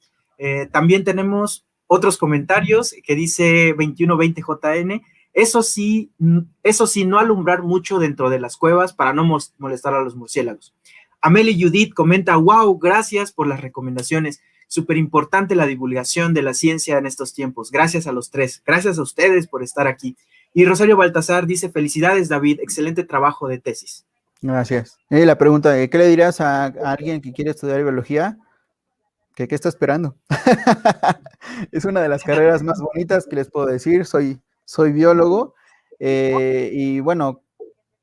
También tenemos otros comentarios que dice 2120JN: eso sí, no alumbrar mucho dentro de las cuevas para no molestar a los murciélagos. Amelie Judith comenta: wow, gracias por las recomendaciones. Súper importante la divulgación de la ciencia en estos tiempos. Gracias a los 3. Gracias a ustedes por estar aquí. Y Rosario Baltasar dice: felicidades, David. Excelente trabajo de tesis. Gracias. La pregunta: ¿qué le dirías a alguien que quiere estudiar biología? ¿Qué está esperando? Es una de las carreras más bonitas que les puedo decir. Soy biólogo, y bueno,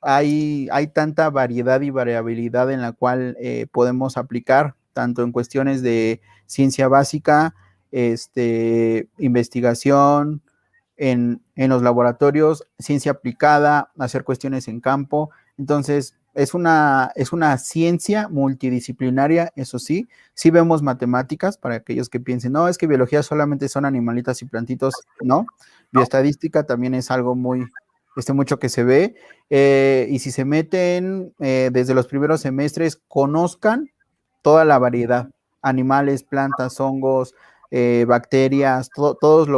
hay tanta variedad y variabilidad en la cual podemos aplicar, tanto en cuestiones de ciencia básica, investigación en los laboratorios, ciencia aplicada, hacer cuestiones en campo. Entonces, es una ciencia multidisciplinaria, eso sí. Sí vemos matemáticas, para aquellos que piensen, no, es que biología solamente son animalitas y plantitos, no. Bioestadística también es algo mucho que se ve, y si se meten desde los primeros semestres, conozcan toda la variedad: animales, plantas, hongos, bacterias, todos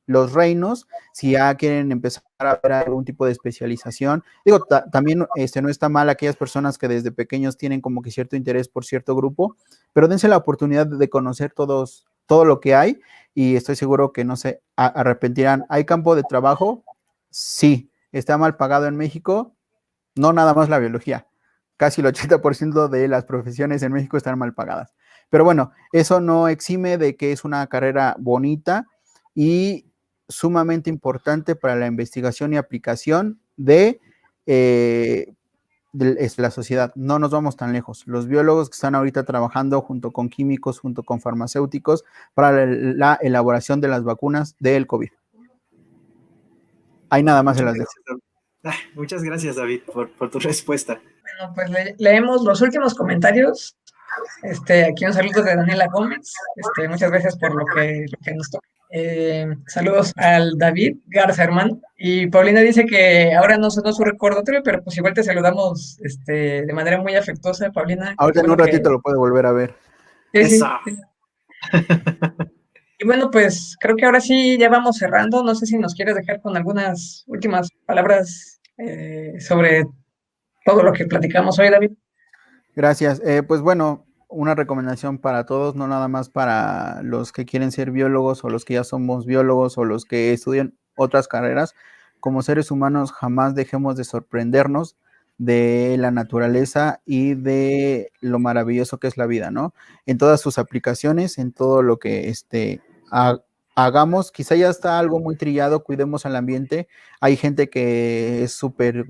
los reinos. Si ya quieren empezar a ver algún tipo de especialización, digo, también no está mal aquellas personas que desde pequeños tienen como que cierto interés por cierto grupo, pero dense la oportunidad de conocer todo lo que hay, y estoy seguro que no se arrepentirán. ¿Hay campo de trabajo? Sí. está mal pagado en México, no nada más la biología, casi el 80% de las profesiones en México están mal pagadas. Pero bueno, eso no exime de que es una carrera bonita y sumamente importante para la investigación y aplicación de la sociedad. No nos vamos tan lejos. Los biólogos que están ahorita trabajando junto con químicos, junto con farmacéuticos, para la elaboración de las vacunas del COVID. Hay nada más en las dejo. Muchas gracias, David, por tu respuesta. Bueno, pues leemos los últimos comentarios. Aquí un saludo de Daniela Gómez. Muchas gracias por lo que nos toca. Saludos al David Garza, hermano. Y Paulina dice que ahora no sonó su recordatorio, pero pues igual te saludamos de manera muy afectuosa, Paulina. Ahorita en un ratito lo puede volver a ver. Sí, Eso. sí. Y bueno, pues creo que ahora sí ya vamos cerrando. No sé si nos quieres dejar con algunas últimas palabras sobre todo lo que platicamos hoy, David. Gracias. Pues bueno, una recomendación para todos, no nada más para los que quieren ser biólogos o los que ya somos biólogos o los que estudian otras carreras. Como seres humanos jamás dejemos de sorprendernos de la naturaleza y de lo maravilloso que es la vida, ¿no? En todas sus aplicaciones, en todo lo que hagamos, quizá ya está algo muy trillado, cuidemos al ambiente. Hay gente que es súper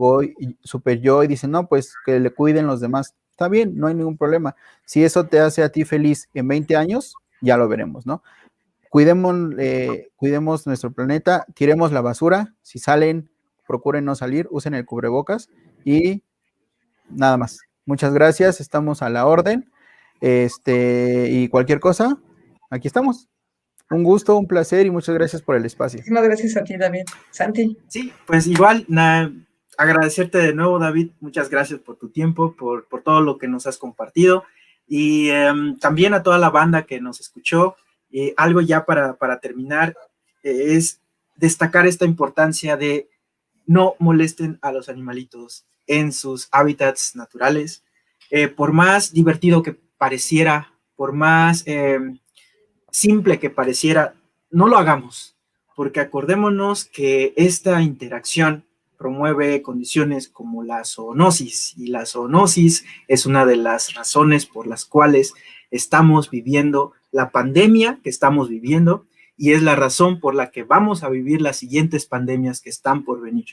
yo y dice, no, pues que le cuiden los demás. Está bien, no hay ningún problema. Si eso te hace a ti feliz en 20 años, ya lo veremos, ¿no? Cuidemos nuestro planeta, tiremos la basura, si salen, procuren no salir, usen el cubrebocas y nada más. Muchas gracias, estamos a la orden. Y cualquier cosa, aquí estamos. Un gusto, un placer y muchas gracias por el espacio. Muchísimas gracias a ti, David. Santi. Sí, pues igual, agradecerte de nuevo, David. Muchas gracias por tu tiempo, por todo lo que nos has compartido y también a toda la banda que nos escuchó. Algo ya para terminar es destacar esta importancia de no molesten a los animalitos en sus hábitats naturales. Por más divertido que pareciera, por más simple que pareciera, no lo hagamos, porque acordémonos que esta interacción promueve condiciones como la zoonosis, y la zoonosis es una de las razones por las cuales estamos viviendo la pandemia que estamos viviendo, y es la razón por la que vamos a vivir las siguientes pandemias que están por venir.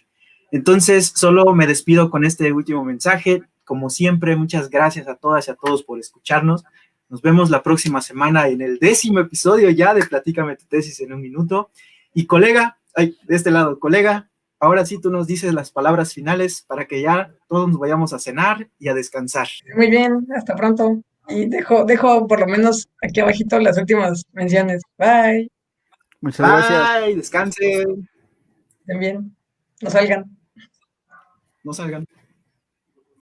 Entonces, solo me despido con este último mensaje. Como siempre, muchas gracias a todas y a todos por escucharnos. Nos vemos la próxima semana en el 10º episodio ya de Platícame tu tesis en un minuto. Y colega, de este lado, colega, ahora sí tú nos dices las palabras finales para que ya todos nos vayamos a cenar y a descansar. Muy bien, hasta pronto. Y dejo por lo menos aquí abajito las últimas menciones. Bye. Muchas gracias. Bye, descansen. Estén bien. No salgan. No salgan.